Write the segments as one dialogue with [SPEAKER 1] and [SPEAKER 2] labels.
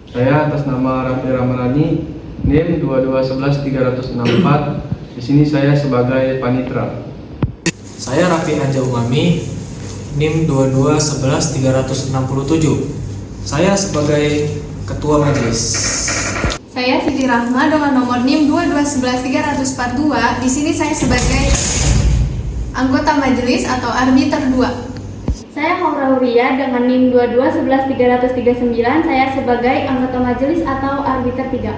[SPEAKER 1] Saya atas nama Raffi Ramadhani, NIM 2211364. Di sini saya sebagai panitra.
[SPEAKER 2] Saya Raffi Anja Umami, NIM 2211367. Saya sebagai ketua majelis.
[SPEAKER 3] Saya Siti Rahma dengan nomor NIM 2211342. Di sini saya sebagai anggota majelis atau arbiter 2.
[SPEAKER 4] Saya Haurauria dengan NIM 2211339. Saya sebagai anggota majelis atau arbiter 3.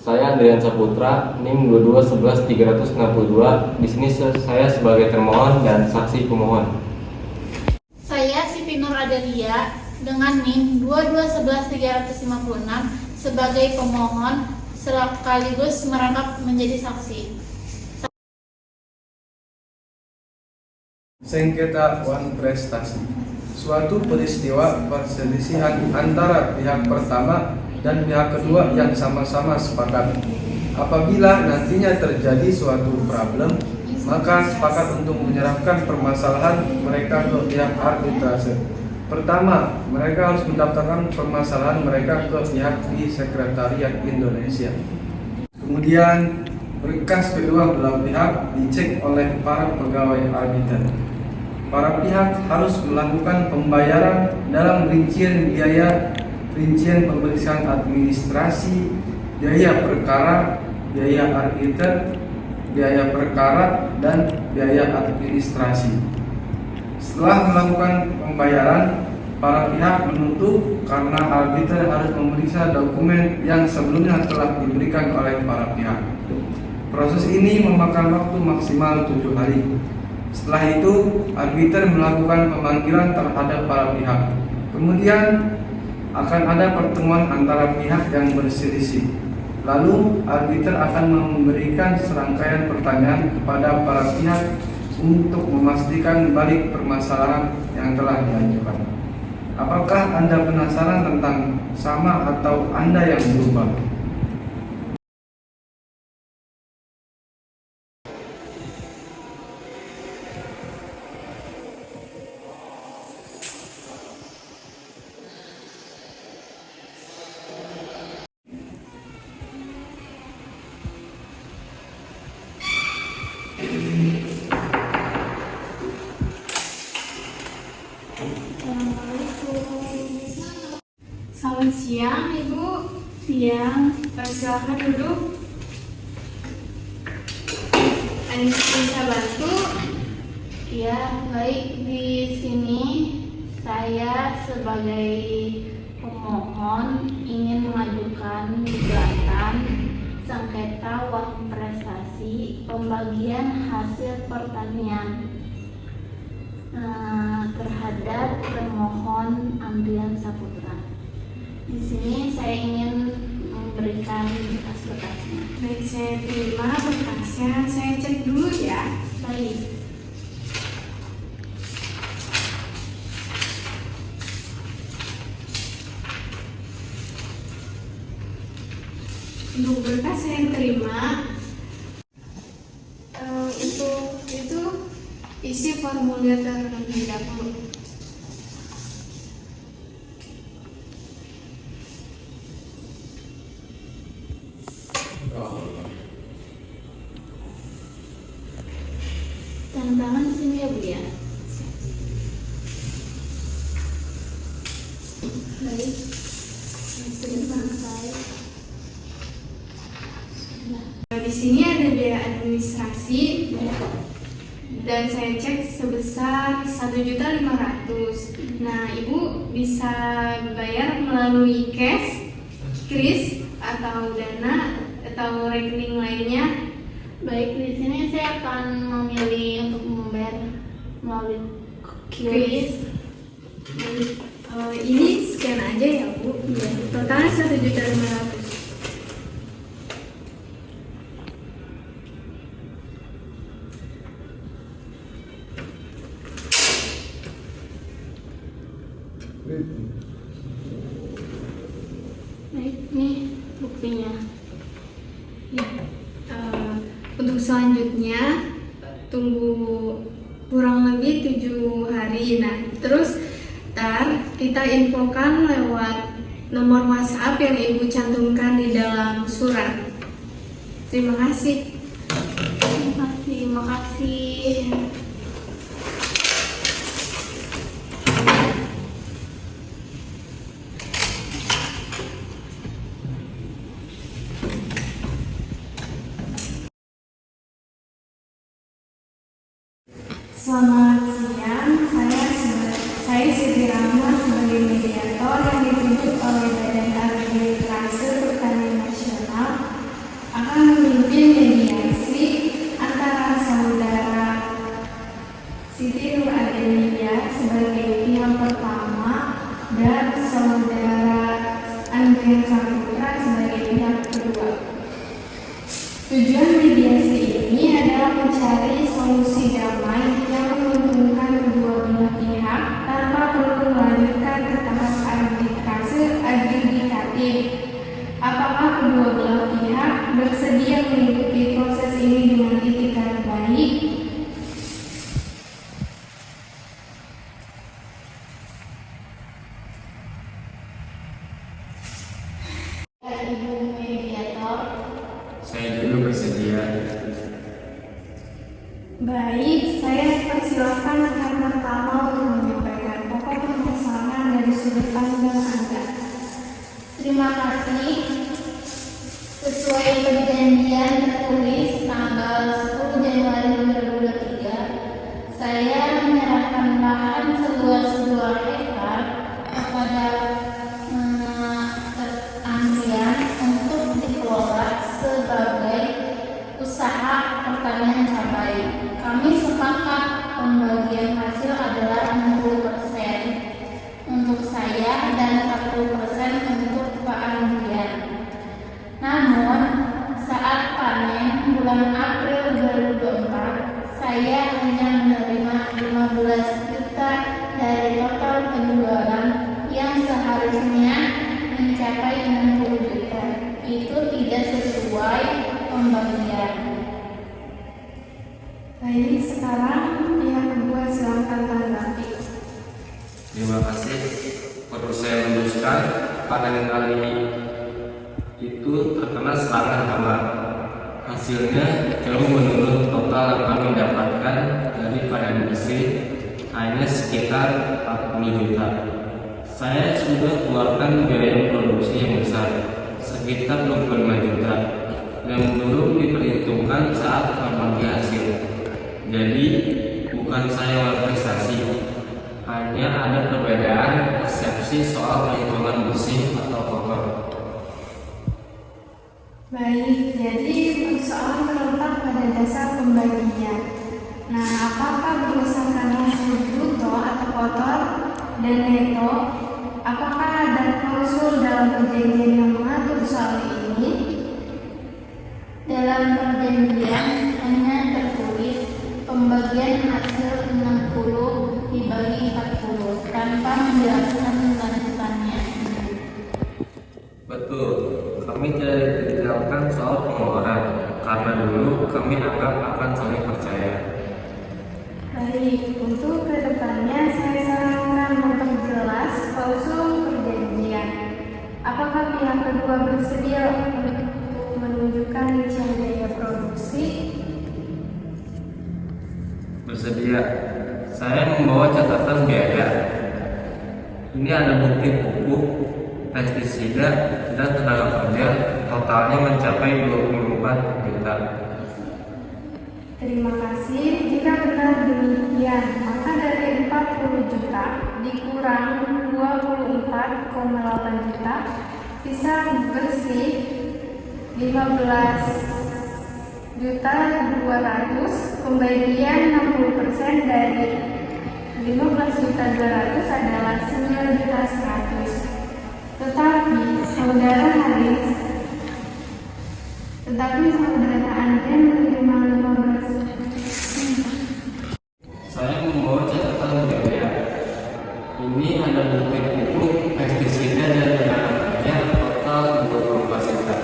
[SPEAKER 5] Saya Andrian Saputra, NIM 2211362. Di sini saya sebagai termohon dan saksi pemohon.
[SPEAKER 6] Saya Siti Nur Adelia dengan NIM 2211356 sebagai pemohon sekaligus merangkap menjadi saksi.
[SPEAKER 1] Sengketa wan prestasi. Suatu peristiwa perselisihan antara pihak pertama dan pihak kedua yang sama-sama sepakat. Apabila nantinya terjadi suatu problem, maka sepakat untuk menyerahkan permasalahan mereka ke pihak arbitrase. Pertama, mereka harus mendaftarkan permasalahan mereka ke pihak di Sekretariat Indonesia. Kemudian, berkas kedua belah pihak dicek oleh para pegawai arbiter. Para pihak harus melakukan pembayaran dalam rincian biaya, rincian pemeriksaan administrasi, biaya perkara, biaya arbiter, biaya perkara, dan biaya administrasi. Setelah melakukan pembayaran, para pihak menuntut karena arbiter harus memeriksa dokumen yang sebelumnya telah diberikan oleh para pihak. Proses ini memakan waktu maksimal 7 hari. Setelah itu, arbiter melakukan pemanggilan terhadap para pihak. Kemudian akan ada pertemuan antara pihak yang berselisih. Lalu, arbiter akan memberikan serangkaian pertanyaan kepada para pihak untuk memastikan balik permasalahan yang telah diajukan. Apakah Anda penasaran tentang sama atau Anda yang berubah?
[SPEAKER 3] Selamat siang, Ibu. Siang. Silakan duduk. Ada yang bisa bantu?
[SPEAKER 6] Ya, baik. Di sini saya sebagai pemohon ingin mengajukan gugatan sengketa uang prestasi pembagian hasil pertanian terhadap termohon Andrian Saputra. Di sini saya ingin memberikan berkas-berkasnya.
[SPEAKER 3] Baik, saya terima berkasnya. Saya cek dulu ya.
[SPEAKER 6] Baik.
[SPEAKER 3] Untuk berkas saya terima. Untuk itu isi formulir terlebih dahulu.
[SPEAKER 6] Tanda tangan di sini ya, Bu ya. Baik. Terima kasih.
[SPEAKER 3] Di sini ada biaya administrasi dan saya cek sebesar 1.500.000. Nah, Ibu bisa bayar melalui cash, kris, atau dana atau rekening lainnya.
[SPEAKER 6] Baik, di sini saya akan memilih untuk membayar melalui
[SPEAKER 3] Kris. Ini scan aja ya, Bu. Totalnya 1.500.000.
[SPEAKER 6] baik, nih buktinya.
[SPEAKER 3] Ya, untuk selanjutnya tunggu kurang lebih 7 hari. Nah, terus kita infokan lewat nomor WhatsApp yang Ibu cantumkan di dalam surat. Terima kasih.
[SPEAKER 6] Terima kasih.
[SPEAKER 3] Selamat siang, saya Siti Rahma sebagai mediator yang ditunjuk oleh Badan Arbitrase Pertanian Nasional akan memimpin mediasi antara saudara Siti Nur Adelia sebagai pihak pertama dan saudara Andrian Saputra sebagai pihak kedua. Tujuan mediasi ini adalah mencari solusi damai yang menguntungkan kedua belah pihak tanpa perlu melanjutkan ke tahap arbitrase adjudikatif. Apakah kedua belah pihak bersedia mengikuti proses ini dengan itikat baik?
[SPEAKER 6] Ibu mediator.
[SPEAKER 5] Saya dulu bersedia.
[SPEAKER 3] Baik, saya persilakan rekan pertama untuk menyampaikan pokok permasalahan dari sudut pandang Anda.
[SPEAKER 6] Terima kasih. Sesuai perjanjian tertulis tanggal 10 Januari 2023, saya menyerahkan lahan seluas 2 hektar kepada Andrian untuk dikelola sebagai usaha pertanian cabai. Kami sepakat pembagian hasil adalah 60% untuk saya dan 40% untuk Pak Andrian. Namun, saat panen bulan April 2024, saya hanya menerima 15 juta dari total penjualan yang seharusnya mencapai 60 juta. Itu tidak sesuai pembagian.
[SPEAKER 3] Baik, sekarang pihak kedua silakan tanggapi.
[SPEAKER 5] Terima kasih. Perlu saya luruskan, panen kali ini itu terkena serangan hama. Hasilnya jauh menurun, total yang kami dapatkan dari panen bersih hanya sekitar 40 juta. Saya sudah keluarkan biaya produksi yang besar, sekitar 25 juta, yang belum diperhitungkan saat membagi hasil. Jadi bukan saya berprestasi, hanya ada perbedaan persepsi soal perhitungan bersih atau kotor.
[SPEAKER 3] Baik, jadi persoalan terletak pada dasar pembagian. Nah, apakah berdasarkan hasil bruto atau kotor dan neto? Apakah ada klausul dalam perjanjian yang mengatur soal ini?
[SPEAKER 6] Dalam perjanjian hanya tertulis pembagian hasil 60 dibagi 40 tanpa menjelaskan lanjutannya.
[SPEAKER 5] Betul, kami tidak ditinggalkan soal pengeluaran karena dulu kami anggap akan saling percaya.
[SPEAKER 3] Baik, untuk kedepannya saya sarankan memperjelas klausul perjanjian. Apakah pihak kedua bersedia untuk menunjukkan rincian biaya produksi?
[SPEAKER 5] Bersedia. Saya membawa catatan biaya. Ini ada bukti pupuk, pestisida, dan tenaga kerja, totalnya mencapai 24 juta.
[SPEAKER 3] Terima kasih. Jika benar demikian, maka dari 40 juta dikurang 24,8 juta, sisa bersih 15 juta 200, pembagian 60% dari 15 juta 200 adalah 9 juta 100. Tetapi saudara Andrian menerima 15.
[SPEAKER 5] Saya membawa catatan biaya. Ini ada bukti pupuk, pestisida, dan tenaga kerja, total 24 juta.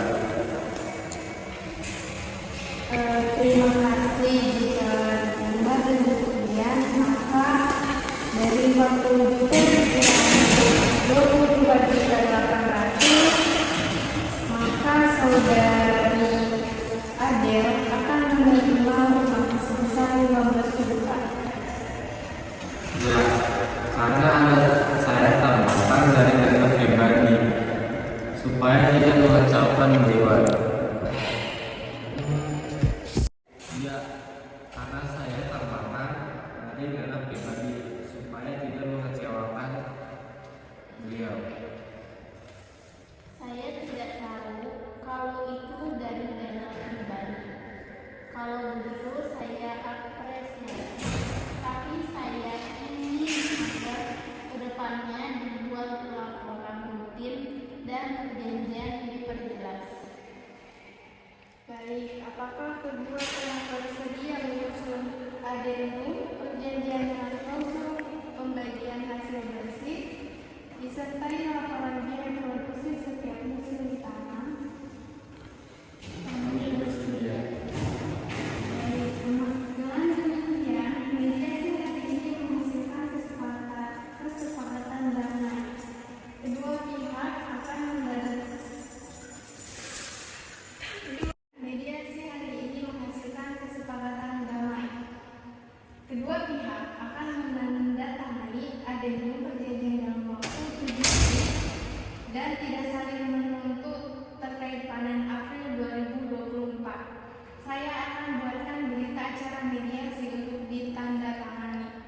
[SPEAKER 3] Terima kasih. Jika Anda demikian, maka dari 40 juta 22 juta 800 saudari Adel akan menerima uang sebesar 15 juta.
[SPEAKER 5] Ya, karena saya tambahkan dari data pribadi supaya tidak mengacaukan dewan. Ya, karena saya tambahkan dari data pribadi supaya tidak mengecewakan beliau.
[SPEAKER 6] Saya tidak tahu kalau itu dari dana pribadi. Kalau begitu saya apresiasi. Tapi saya ingin agar kedepannya dibuat laporan rutin dan perjanjian diperjelas.
[SPEAKER 3] Baik, apakah kedua telah bersedia menyusun adendum perjanjian dengan klausul pembagian hasil bersih disertai laporan biaya produksi setiap musim tanam? Baik, dengan demikian mediasi hari ini menghasilkan kesepakatan damai. Kedua pihak akan mediasi hari ini menghasilkan kesepakatan damai. Kedua pihak akan menandatangani adendum perjanjian dalam waktu 7 hari dan tidak saling menuntut terkait panen April 2024. Saya akan buatkan berita acara mediasi untuk ditandatangani.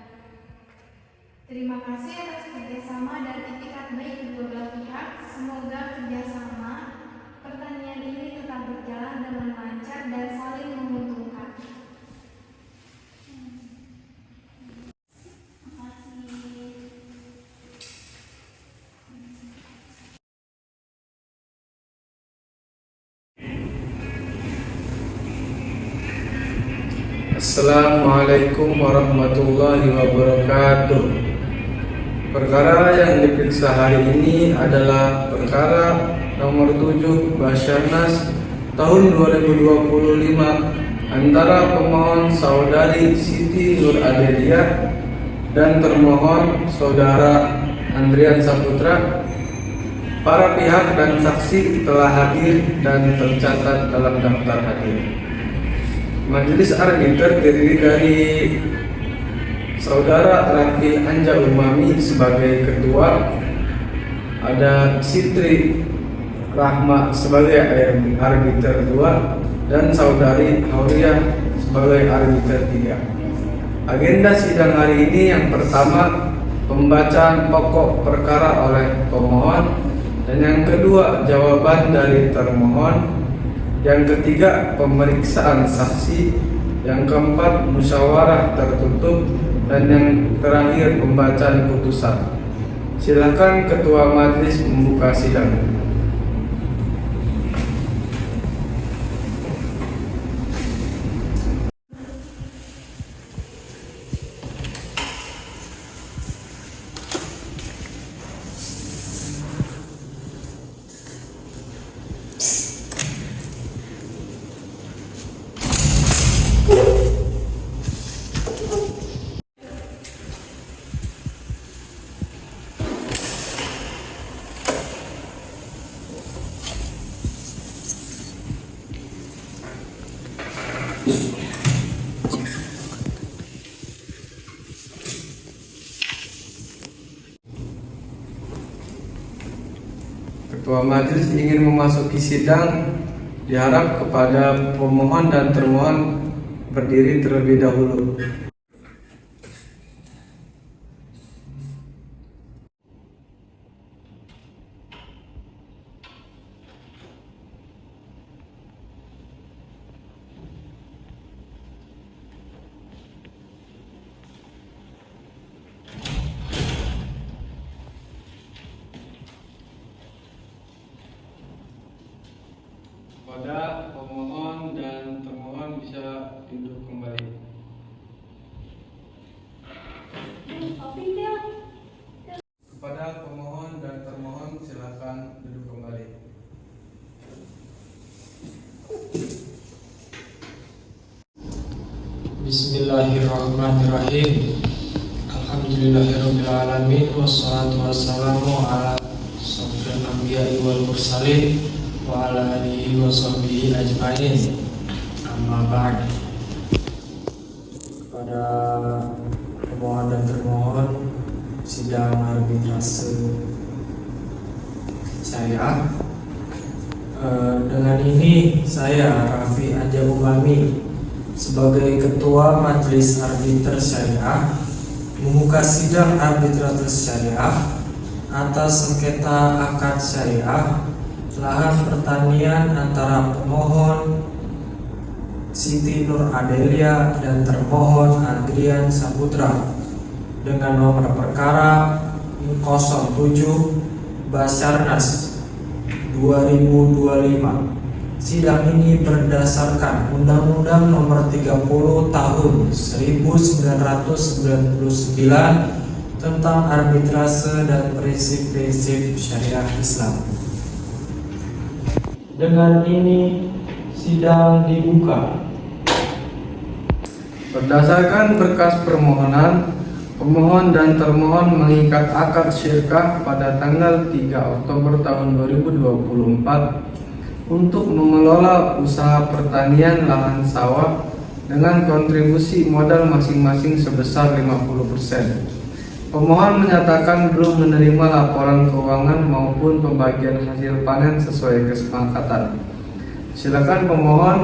[SPEAKER 3] Terima kasih atas kerjasama dan itikat baik kedua belah pihak. Semoga kerjasama pertanian ini tetap berjalan dengan lancar dan saling menguntungkan.
[SPEAKER 1] Assalamualaikum warahmatullahi wabarakatuh. Perkara yang diperiksa hari ini adalah perkara nomor 7 Basarnas tahun 2025 antara pemohon saudari Siti Nur Adelia dan termohon saudara Andrian Saputra. Para pihak dan saksi telah hadir dan tercatat dalam daftar hadir. Majelis arbiter terdiri dari saudara Raffi Anja Umami sebagai ketua, ada Sitri Rahma sebagai arbiter 2 dan saudari Hauriah sebagai arbiter 3. Agenda sidang hari ini yang pertama pembacaan pokok perkara oleh pemohon dan yang kedua jawaban dari termohon. Yang ketiga, pemeriksaan saksi. Yang keempat, musyawarah tertutup. Dan yang terakhir, pembacaan putusan. Silakan Ketua Majelis membuka sidang. Ketua Majelis ingin memasuki sidang, diharap kepada pemohon dan termohon berdiri terlebih dahulu. Kepada pemohon dan termohon bisa duduk kembali. Kepada pemohon dan termohon silakan duduk kembali.
[SPEAKER 2] Bismillahirrahmanirrahim. Alhamdulillahirrabbilalamin. Wassalatu wassalamu ala asyrofil anbiya'i wal mursalin wa ala alihi wa sahbihi ajmain. Amma ba'd. Kepada pemohon dan termohon sidang arbitrase saya, dengan ini saya Raffi Anja Umami sebagai Ketua Majelis Arbiter Syariah membuka sidang arbitrase syariah atas sengketa akad syariah lahan pertanian antara pemohon Siti Nur Adelia dan termohon Adrian Saputra dengan nomor perkara 07 Basarnas 2025. Sidang ini berdasarkan Undang-Undang Nomor 30 Tahun 1999 tentang arbitrase dan prinsip-prinsip syariah Islam. Dengan ini sidang dibuka.
[SPEAKER 1] Berdasarkan berkas permohonan, pemohon dan termohon mengikat akad syirkah pada tanggal 3 Oktober tahun 2024 untuk mengelola usaha pertanian lahan sawah dengan kontribusi modal masing-masing sebesar 50%. Pemohon menyatakan belum menerima laporan keuangan maupun pembagian hasil panen sesuai kesepakatan. Silakan pemohon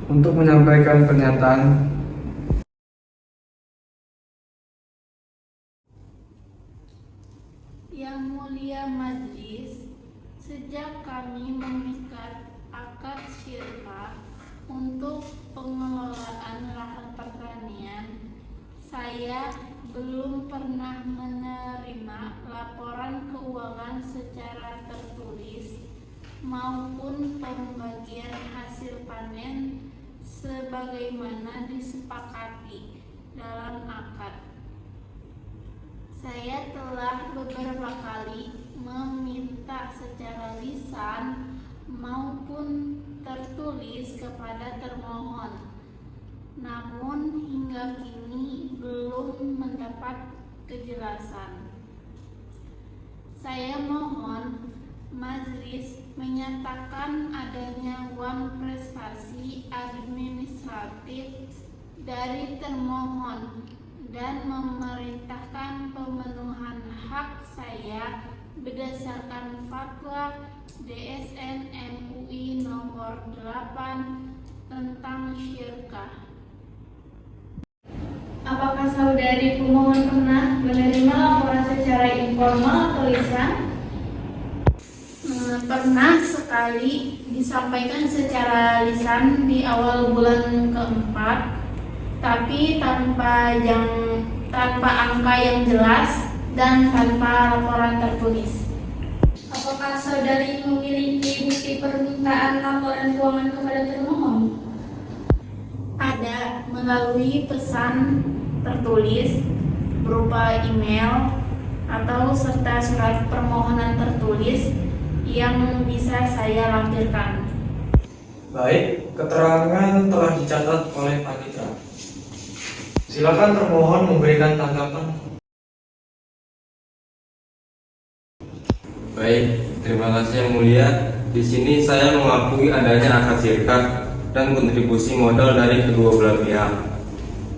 [SPEAKER 1] untuk menyampaikan pernyataan.
[SPEAKER 6] Yang mulia majelis, sejak kami mengikat akad syirkah untuk pengelolaan lahan pertanian, saya belum pernah menerima laporan keuangan secara tertulis maupun pembagian hasil panen sebagaimana disepakati dalam akad. Saya telah beberapa kali meminta secara lisan maupun tertulis kepada termohon, namun hingga kini belum mendapat kejelasan. Saya mohon majelis menyatakan adanya uang prestasi administratif dari termohon dan memerintahkan pemenuhan hak saya berdasarkan fatwa DSN MUI nomor 8 tentang syirkah.
[SPEAKER 4] Apakah saudari pemohon pernah menerima laporan secara informal atau lisan?
[SPEAKER 6] Pernah sekali disampaikan secara lisan di awal bulan keempat, tapi tanpa angka yang jelas dan tanpa laporan tertulis.
[SPEAKER 4] Apakah saudari memiliki bukti permintaan laporan keuangan kepada termohon?
[SPEAKER 6] Ada, melalui pesan tertulis berupa email atau serta surat permohonan tertulis yang bisa saya lampirkan.
[SPEAKER 2] Baik, keterangan telah dicatat oleh Panitra. Silakan termohon memberikan tanggapan.
[SPEAKER 5] Baik, terima kasih yang mulia. Di sini saya mengakui adanya akad syirkah dan kontribusi modal dari kedua belah pihak.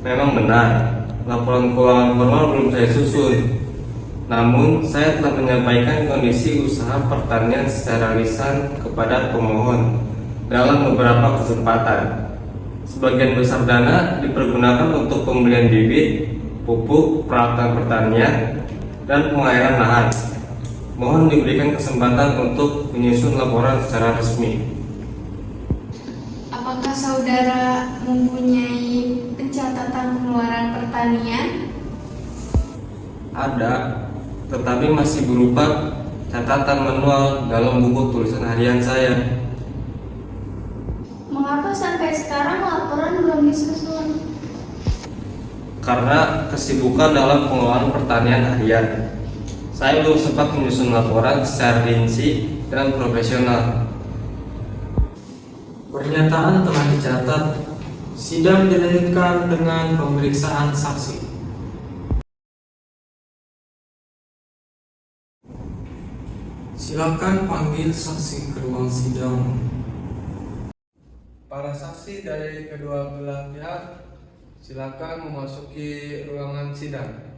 [SPEAKER 5] Memang benar, laporan keuangan formal belum saya susun. Namun, saya telah menyampaikan kondisi usaha pertanian secara lisan kepada pemohon dalam beberapa kesempatan. Sebagian besar dana dipergunakan untuk pembelian bibit, pupuk, peralatan pertanian, dan pengairan lahan. Mohon diberikan kesempatan untuk menyusun laporan secara resmi.
[SPEAKER 3] Apakah saudara mempunyai pencatatan pengeluaran pertanian?
[SPEAKER 5] Ada, tetapi masih berupa catatan manual dalam buku tulisan harian saya.
[SPEAKER 3] Mengapa sampai sekarang laporan belum disusun?
[SPEAKER 5] Karena kesibukan dalam pengelolaan pertanian harian, saya belum sempat menyusun laporan secara rinci dan profesional.
[SPEAKER 2] Pernyataan telah dicatat. Sidang dilanjutkan dengan pemeriksaan saksi. Silakan panggil saksi ke ruang sidang.
[SPEAKER 1] Para saksi dari kedua belah pihak, silakan memasuki ruangan sidang.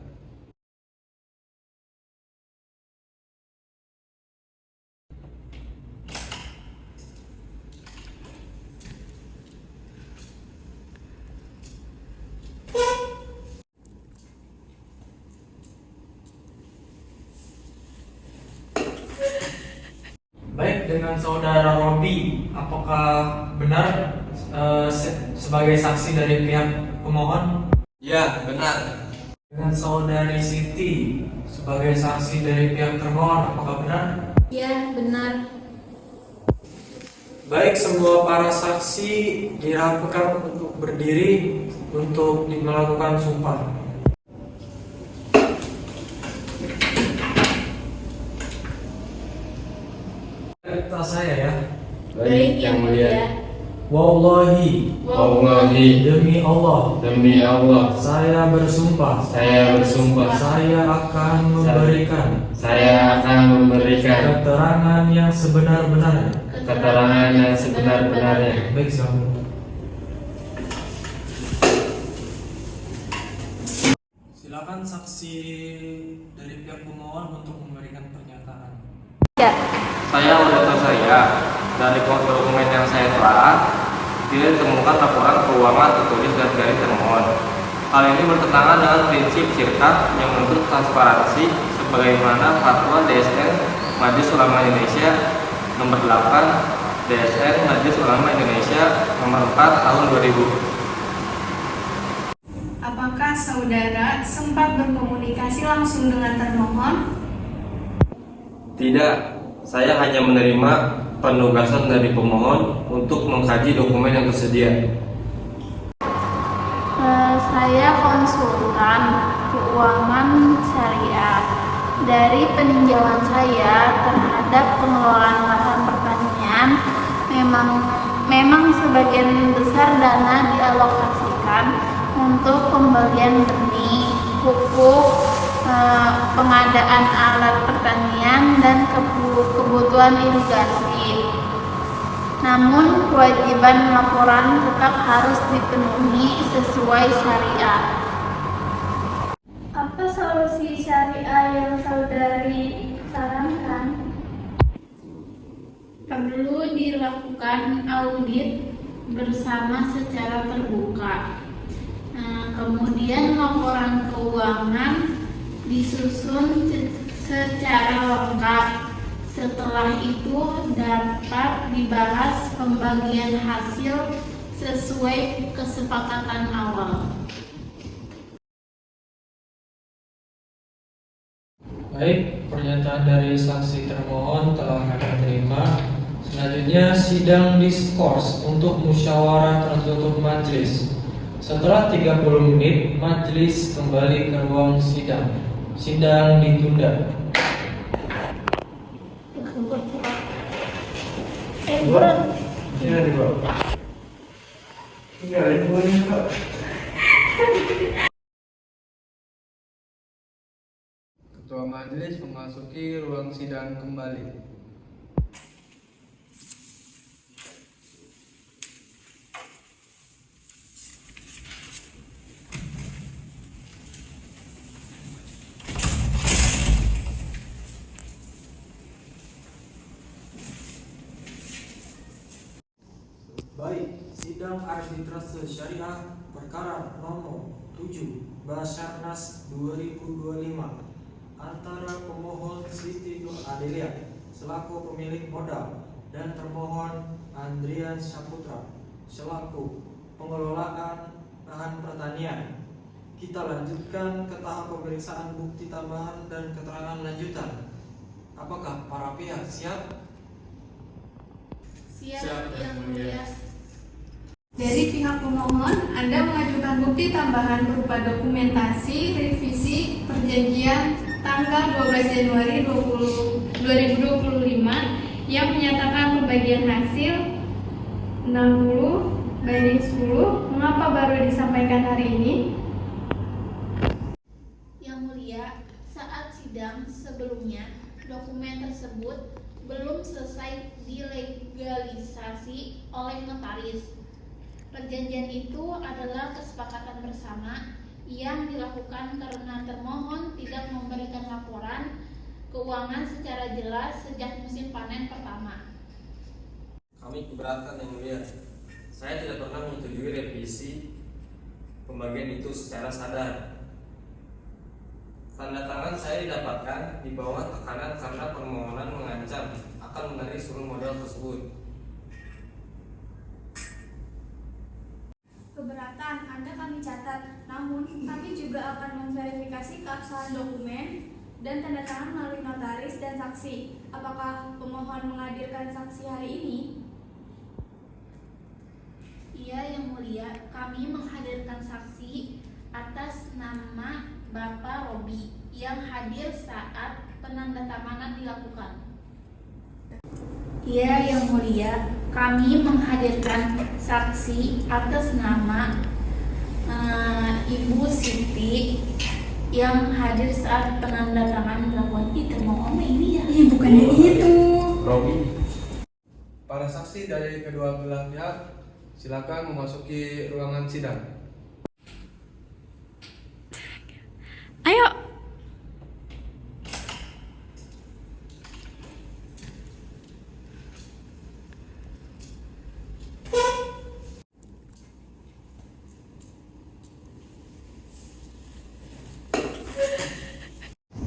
[SPEAKER 2] Baik, dengan saudara Robi, apakah benar sebagai saksi dari pihak pemohon?
[SPEAKER 5] Ya, benar.
[SPEAKER 2] Dengan saudari Siti sebagai saksi dari pihak termohon, apakah benar?
[SPEAKER 6] Ya, benar.
[SPEAKER 2] Baik, semua para saksi diharapkan untuk berdiri untuk melakukan sumpah. Kita saya ya.
[SPEAKER 6] Baik, Yang Mulia.
[SPEAKER 2] Wallahi,
[SPEAKER 5] Wallahi,
[SPEAKER 2] demi Allah,
[SPEAKER 5] demi Allah,
[SPEAKER 2] saya bersumpah,
[SPEAKER 5] saya bersumpah,
[SPEAKER 2] saya akan memberikan keterangan yang sebenar-benarnya.
[SPEAKER 5] keterangan yang sebenar-benarnya.
[SPEAKER 2] Baik, silakan. Silakan saksi dari pihak pemohon untuk memberikan pernyataan.
[SPEAKER 5] Saya dari dokumen yang saya telah tidak ditemukan laporan keuangan tertulis dari termohon. Hal ini bertentangan dengan prinsip syariat yang menuntut transparansi sebagaimana Fatwa DSN Majelis Ulama Indonesia nomor 8, DSN Majelis Ulama Indonesia nomor 4 tahun 2000.
[SPEAKER 3] Apakah saudara sempat berkomunikasi langsung dengan termohon?
[SPEAKER 5] Tidak, saya hanya menerima penugasan dari pemohon untuk mengkaji dokumen yang tersedia.
[SPEAKER 6] Saya konsultan keuangan syariah. Dari peninjauan saya terhadap pengelolaan lahan pertanian, memang sebagian besar dana dialokasikan untuk pembelian benih, pupuk, pengadaan alat pertanian dan kebutuhan irigasi. Namun kewajiban laporan tetap harus dipenuhi sesuai syariat.
[SPEAKER 4] Apa solusi syariah yang saudari sarankan?
[SPEAKER 6] Perlu dilakukan audit bersama secara terbuka. Kemudian laporan keuangan disusun secara lengkap. Setelah itu dapat dibahas pembagian hasil sesuai kesepakatan awal.
[SPEAKER 2] Baik, pernyataan dari saksi termohon telah kami terima. Selanjutnya sidang diskors untuk musyawarah tertutup majelis. Setelah 30 menit, majelis kembali ke ruang sidang. Sidang ditunda.
[SPEAKER 1] Sini di bawah. Enggak, ini Pak. Ketua majelis memasuki ruang sidang kembali.
[SPEAKER 2] Baik, sidang arbitrase syariah perkara nomor 7 Basarnas 2025 antara pemohon Siti Nur Adelia selaku pemilik modal dan termohon Andrian Saputra selaku pengelolaan lahan pertanian. Kita lanjutkan ke tahap pemeriksaan bukti tambahan dan keterangan lanjutan. Apakah para pihak siap?
[SPEAKER 6] Siap, Yang Mulia.
[SPEAKER 3] Dari pihak pemohon, Anda mengajukan bukti tambahan berupa dokumentasi revisi perjanjian tanggal 12 Januari 2025 yang menyatakan pembagian hasil 60/10. Mengapa baru disampaikan hari ini?
[SPEAKER 6] Yang Mulia, saat sidang sebelumnya dokumen tersebut belum selesai dilegalisasi oleh notaris. Perjanjian itu adalah kesepakatan bersama yang dilakukan karena termohon tidak memberikan laporan keuangan secara jelas sejak musim panen pertama.
[SPEAKER 5] Kami keberatan yang mulia. Saya tidak pernah menyetujui revisi pembagian itu secara sadar. Tanda tangan saya didapatkan di bawah tekanan karena permohonan mengancam akan menarik seluruh modal tersebut.
[SPEAKER 4] Keberatan Anda kami catat, namun kami juga akan memverifikasi keabsahan dokumen dan tanda tangan melalui notaris dan saksi. Apakah pemohon menghadirkan saksi hari ini?
[SPEAKER 6] Iya yang mulia, kami menghadirkan saksi atas nama Bapak Robi yang hadir saat penandatanganan dilakukan. Iya yang mulia, kami menghadirkan saksi atas nama Ibu Siti yang hadir saat penandatanganan dilakukan. Termohon ini ya?
[SPEAKER 4] Bukannya itu.
[SPEAKER 5] Robi.
[SPEAKER 1] Para saksi dari kedua belah pihak silakan memasuki ruangan sidang.
[SPEAKER 4] Ayo.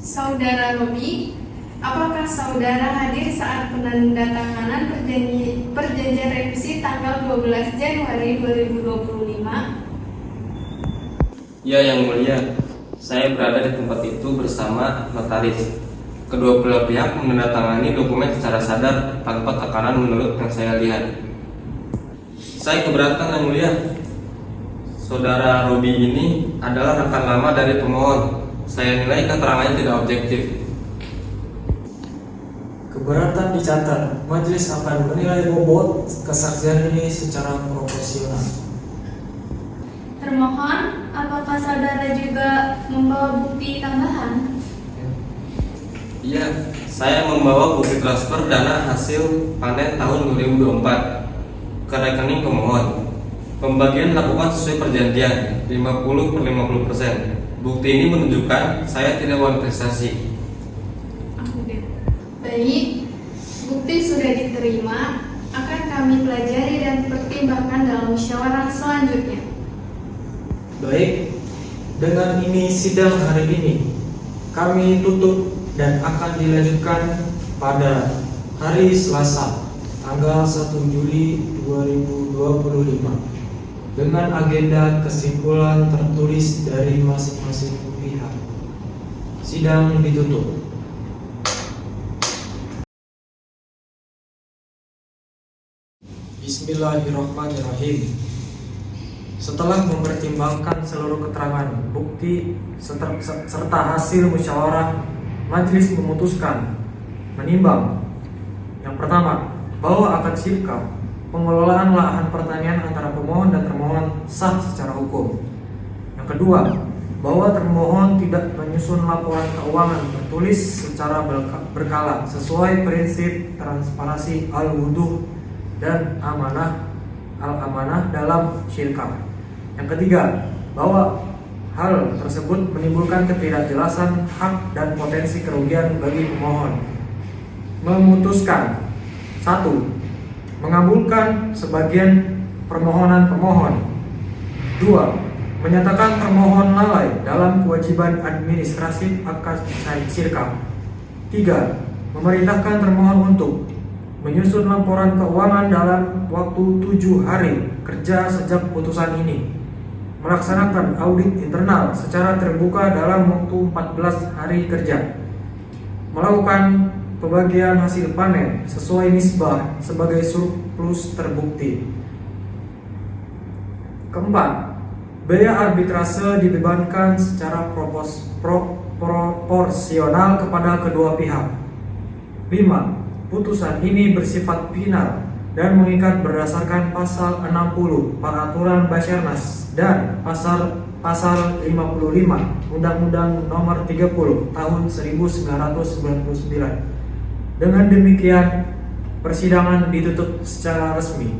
[SPEAKER 3] Saudara Robi, apakah saudara hadir saat penandatanganan perjanjian revisi tanggal 12 Januari 2025?
[SPEAKER 5] Ya yang mulia, saya berada di tempat itu bersama notaris. Kedua belah pihak menandatangani dokumen secara sadar tanpa tekanan menurut yang saya lihat. Saya keberatan yang mulia. Saudara Robi ini adalah rekan lama dari pemohon. Saya nilai keterangannya tidak objektif.
[SPEAKER 2] Keberatan dicatat, majelis akan menilai bobot kesaksian ini secara proporsional.
[SPEAKER 4] Termohon, apakah saudara juga membawa bukti tambahan?
[SPEAKER 5] Iya, saya membawa bukti transfer dana hasil panen tahun 2024 ke rekening pemohon. Pembagian dilakukan sesuai perjanjian 50/50%. Bukti ini menunjukkan saya tidak monetisasi.
[SPEAKER 3] Baik, bukti sudah diterima, akan kami pelajari dan pertimbangkan dalam musyawarah selanjutnya.
[SPEAKER 2] Baik, dengan ini sidang hari ini kami tutup dan akan dilanjutkan pada hari Selasa tanggal 1 Juli 2025 dengan agenda kesimpulan tertulis dari masing-masing pihak. Sidang ditutup. Bismillahirrahmanirrahim. Setelah mempertimbangkan seluruh keterangan, bukti, serta hasil musyawarah, majelis memutuskan menimbang yang pertama, bahwa akad sirkap pengelolaan lahan pertanian antara pemohon dan termohon sah secara hukum. Yang kedua, bahwa termohon tidak menyusun laporan keuangan tertulis secara berkala sesuai prinsip transparansi al-wuduh dan al-amanah dalam syirkah. Yang ketiga, bahwa hal tersebut menimbulkan ketidakjelasan hak dan potensi kerugian bagi pemohon. Memutuskan 1. Mengabulkan sebagian permohonan pemohon. 2. Menyatakan termohon lalai dalam kewajiban administratif akad sirkap. 3. Memerintahkan termohon untuk menyusun laporan keuangan dalam waktu 7 hari kerja sejak putusan ini, melaksanakan audit internal secara terbuka dalam waktu 14 hari kerja, melakukan pembagian hasil panen sesuai nisbah sebagai surplus terbukti. Keempat, biaya arbitrase dibebankan secara proporsional kepada kedua pihak. 5. Putusan ini bersifat final dan mengikat berdasarkan pasal 60 Peraturan Basarnas dan pasal
[SPEAKER 7] Pasal 55 Undang-Undang Nomor 30 Tahun 1999. Dengan demikian, persidangan ditutup secara resmi.